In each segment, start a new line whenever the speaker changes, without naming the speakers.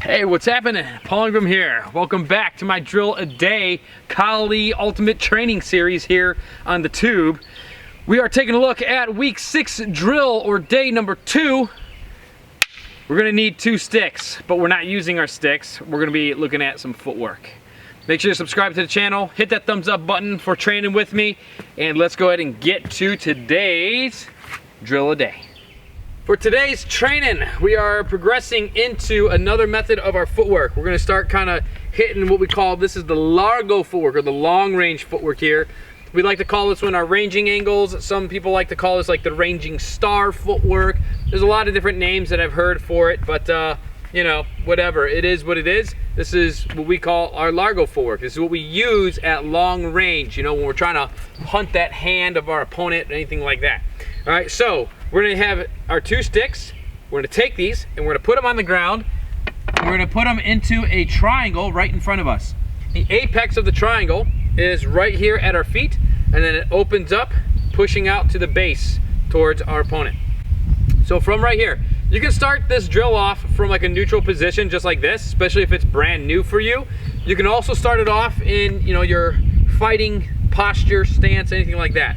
Hey, what's happening? Paul Ingram here. Welcome back to my Drill a Day Kali Ultimate Training Series here on the tube. We are taking a look at week 6 drill, or day number 2. We're gonna need 2 sticks, but we're not using our sticks. We're gonna be looking at some footwork. Make sure to subscribe to the channel, hit that thumbs up button for training with me, and let's go ahead and get to today's drill a day. For today's training, we are progressing into another method of our footwork. We're gonna start kind of hitting what we call, this is the largo footwork, or the long range footwork here. We like to call this one our ranging angles. Some people like to call this like the ranging star footwork. There's a lot of different names that I've heard for it, but you know, whatever, it is what it is. This is what we call our largo footwork. This is what we use at long range, you know, when we're trying to hunt that hand of our opponent, anything like that. All right, so we're gonna have our 2 sticks. We're gonna take these and we're gonna put them on the ground. We're gonna put them into a triangle right in front of us. The apex of the triangle is right here at our feet, and then it opens up, pushing out to the base towards our opponent. So from right here, you can start this drill off from like a neutral position, just like this, especially if it's brand new for you. You can also start it off in, you know, your fighting posture, stance, anything like that,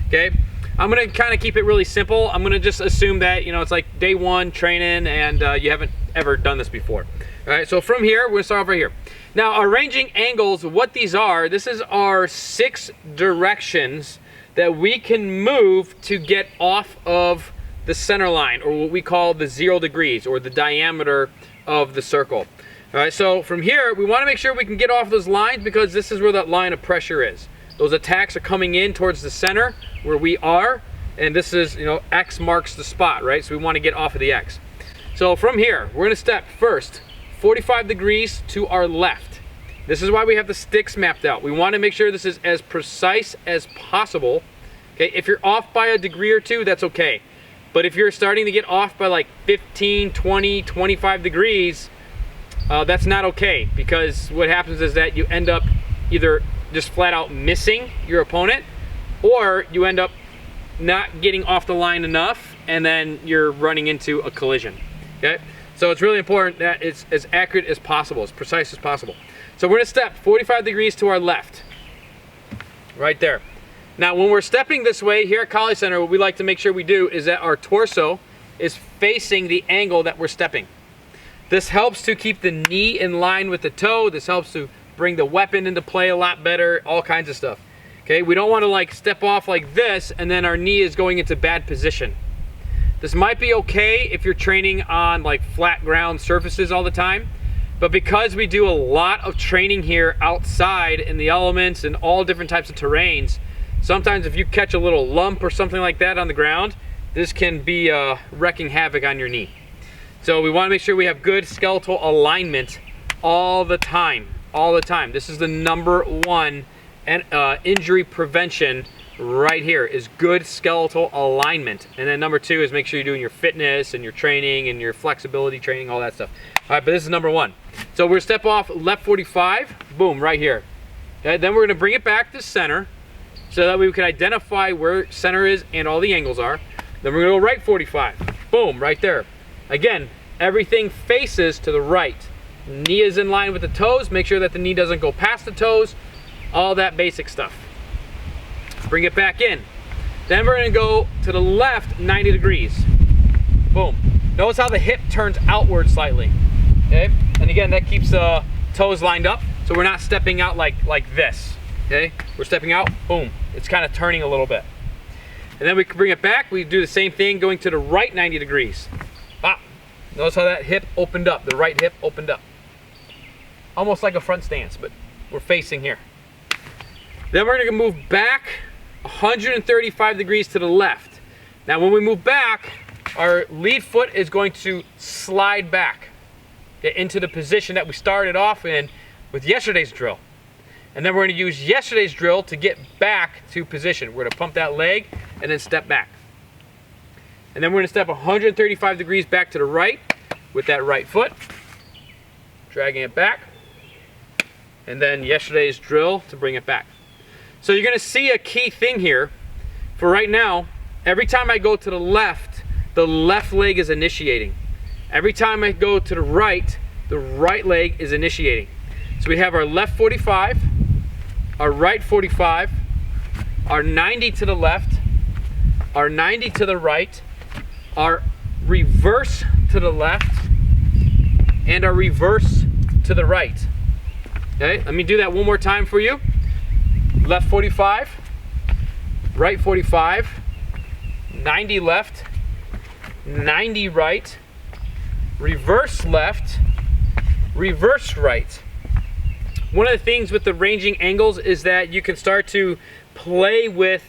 okay? I'm gonna kind of keep it really simple. I'm gonna just assume that, you know, it's like day 1 training and you haven't ever done this before. All right, so from here, we're gonna start off right here. Now, our ranging angles, what these are, this is our 6 directions that we can move to get off of the center line, or what we call the 0 degrees, or the diameter of the circle. All right, so from here, we wanna make sure we can get off those lines, because this is where that line of pressure is. Those attacks are coming in towards the center where we are, and this is, you know, X marks the spot, right? So we want to get off of the X. So from here, we're going to step first 45 degrees to our left. This is why we have the sticks mapped out. We want to make sure this is as precise as possible. Okay, if you're off by a degree or 2, that's okay. But if you're starting to get off by like 15, 20, 25 degrees, that's not okay, because what happens is that you end up either just flat out missing your opponent, or you end up not getting off the line enough, and then you're running into a collision, okay? So it's really important that it's as accurate as possible, as precise as possible. So we're gonna step 45 degrees to our left, right there. Now, when we're stepping this way here at Kali Center, what we like to make sure we do is that our torso is facing the angle that we're stepping. This helps to keep the knee in line with the toe. This helps to bring the weapon into play a lot better, all kinds of stuff. Okay, we don't want to like step off like this and then our knee is going into bad position. This might be okay if you're training on like flat ground surfaces all the time, but because we do a lot of training here outside in the elements and all different types of terrains, sometimes if you catch a little lump or something like that on the ground, this can be wrecking havoc on your knee. So we want to make sure we have good skeletal alignment all the time. All the time. This is the number 1 injury prevention right here, is good skeletal alignment. And then number 2 is make sure you're doing your fitness and your training and your flexibility training, all that stuff. All right, but this is number 1. So we're step off left 45, boom, right here. Okay, then we're gonna bring it back to center so that we can identify where center is and all the angles are. Then we're gonna go right 45, boom, right there. Again, everything faces to the right. Knee is in line with the toes. Make sure that the knee doesn't go past the toes. All that basic stuff. Bring it back in. Then we're gonna go to the left 90 degrees. Boom. Notice how the hip turns outward slightly. Okay? And again, that keeps the toes lined up, so we're not stepping out like this. Okay? We're stepping out, boom. It's kind of turning a little bit. And then we can bring it back. We do the same thing going to the right 90 degrees. Ah. Notice how that hip opened up, the right hip opened up. Almost like a front stance, but we're facing here. Then we're gonna move back 135 degrees to the left. Now when we move back, our lead foot is going to slide back into the position that we started off in with yesterday's drill. And then we're gonna use yesterday's drill to get back to position. We're gonna pump that leg and then step back. And then we're gonna step 135 degrees back to the right with that right foot, dragging it back. And then yesterday's drill to bring it back. So you're gonna see a key thing here. For right now, every time I go to the left leg is initiating. Every time I go to the right, the right leg is initiating. So we have our left 45, our right 45, our 90 to the left, our 90 to the right, our reverse to the left, and our reverse to the right. Okay, let me do that one more time for you. Left 45, right 45, 90 left, 90 right, reverse left, reverse right. One of the things with the ranging angles is that you can start to play with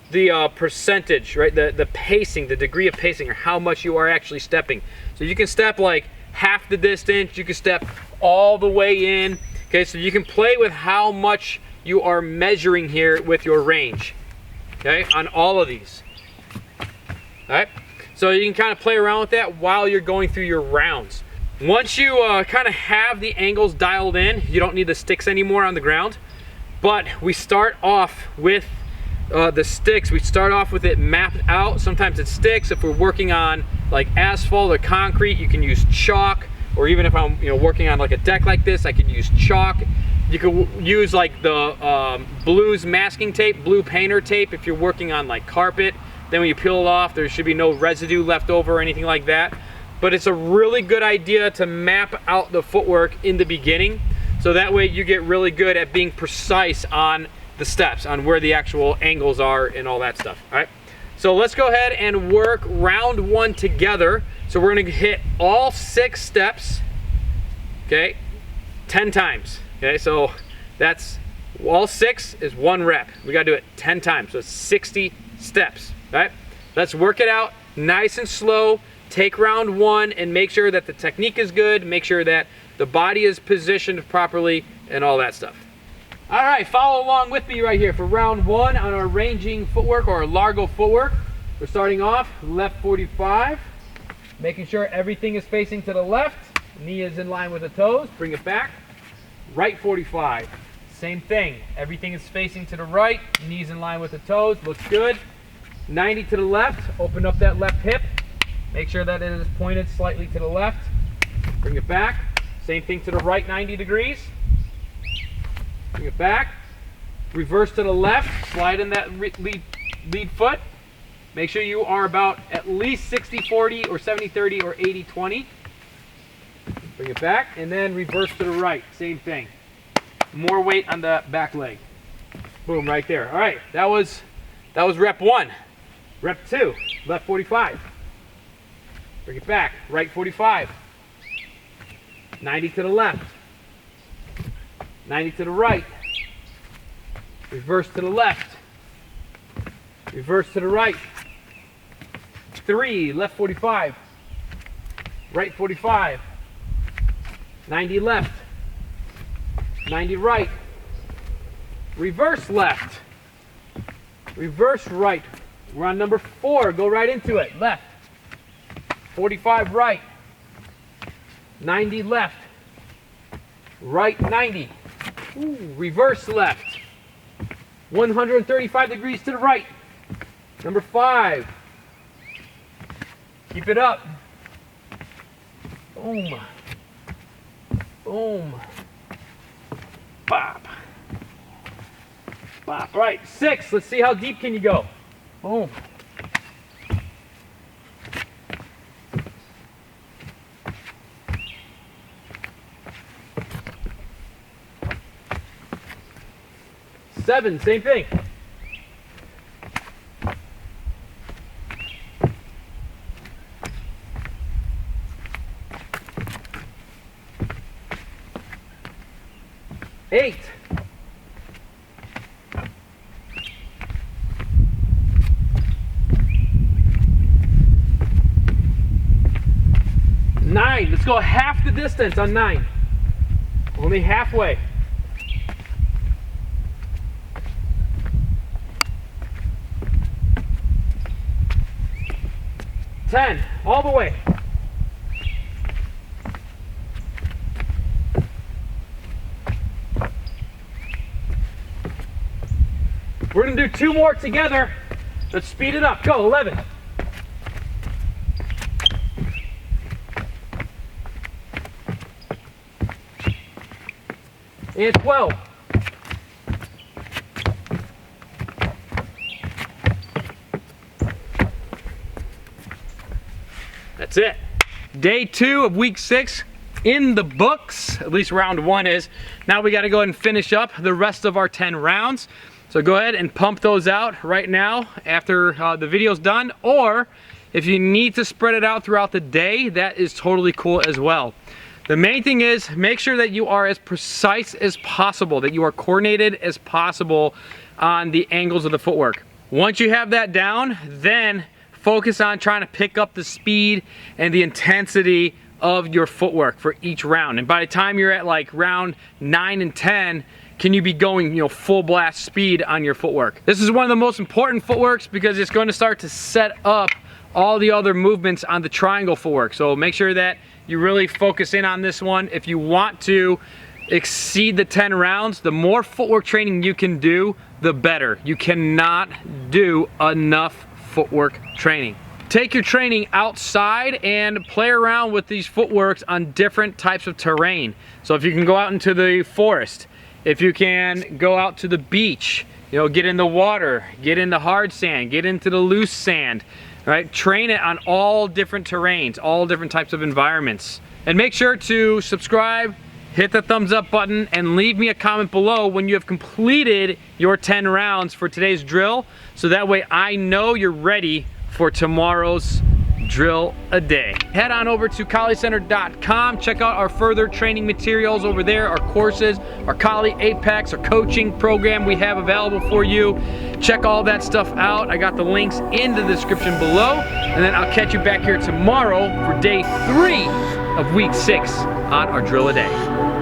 the percentage, right? The pacing, the degree of pacing, or how much you are actually stepping. So you can step like half the distance, you can step all the way in. Okay, so you can play with how much you are measuring here with your range, okay, on all of these. All right, so you can kind of play around with that while you're going through your rounds. Once you kind of have the angles dialed in, you don't need the sticks anymore on the ground. But we start off with the sticks. We start off with it mapped out. Sometimes it's sticks. If we're working on like asphalt or concrete, you can use chalk. Or even if I'm working on like a deck like this, I can use chalk. You could use like the blues masking tape, blue painter tape if you're working on like carpet. Then when you peel it off, there should be no residue left over or anything like that. But it's a really good idea to map out the footwork in the beginning, so that way you get really good at being precise on the steps, on where the actual angles are and all that stuff. All right, so let's go ahead and work round one together. So we're gonna hit all 6 steps, okay, 10 times. Okay, so that's all 6 is 1 rep. We gotta do it 10 times, so it's 60 steps. All right, let's work it out nice and slow. Take round one and make sure that the technique is good, make sure that the body is positioned properly and all that stuff. All right, follow along with me right here for round one on our ranging footwork or Largo footwork. We're starting off left 45, making sure everything is facing to the left, knee is in line with the toes, bring it back. Right 45, same thing, everything is facing to the right, knees in line with the toes, looks good. 90 to the left, open up that left hip. Make sure that it is pointed slightly to the left. Bring it back. Same thing to the right 90 degrees. Bring it back. Reverse to the left. Slide in that lead foot. Make sure you are about at least 60-40 or 70-30 or 80-20. Bring it back. And then reverse to the right. Same thing. More weight on the back leg. Boom, right there. All right, that was rep 1. Rep 2, left 45. Bring it back, right 45. 90 to the left. 90 to the right. Reverse to the left. Reverse to the right. 3, left 45. Right 45. 90 left. 90 right. Reverse left. Reverse right. We're on number 4. Go right into it. Left. 45 right. 90 left. Right 90. Ooh, reverse left. 135 degrees to the right. Number 5. Keep it up. Boom. Boom. Bop. Bop. All right, 6. Let's see how deep can you go. Boom. Seven, same thing. Eight. 9. Let's go half the distance on 9. Only halfway. 10, all the way. We're going to do 2 more together. Let's speed it up. Go, 11. and 12. That's it. Day 2 of week 6 in the books, at least round 1 is. Now we gotta go ahead and finish up the rest of our 10 rounds. So go ahead and pump those out right now after the video's done, or if you need to spread it out throughout the day, that is totally cool as well. The main thing is make sure that you are as precise as possible, that you are coordinated as possible on the angles of the footwork. Once you have that down, then focus on trying to pick up the speed and the intensity of your footwork for each round. And by the time you're at like round 9 and 10, can you be going, you know, full blast speed on your footwork? This is one of the most important footworks because it's going to start to set up all the other movements on the triangle footwork. So make sure that you really focus in on this one. If you want to exceed the 10 rounds, the more footwork training you can do, the better. You cannot do enough footwork training. Take your training outside and play around with these footworks on different types of terrain. So if you can go out into the forest, if you can go out to the beach, you know, get in the water, get in the hard sand, get into the loose sand, right? Train it on all different terrains, all different types of environments. And make sure to subscribe, hit the thumbs up button, and leave me a comment below when you have completed your 10 rounds for today's drill, so that way I know you're ready for tomorrow's drill a day. Head on over to KaliCenter.com, check out our further training materials over there, our courses, our Kali Apex, our coaching program we have available for you. Check all that stuff out. I got the links in the description below, and then I'll catch you back here tomorrow for day 3 of week 6 on our drill a day.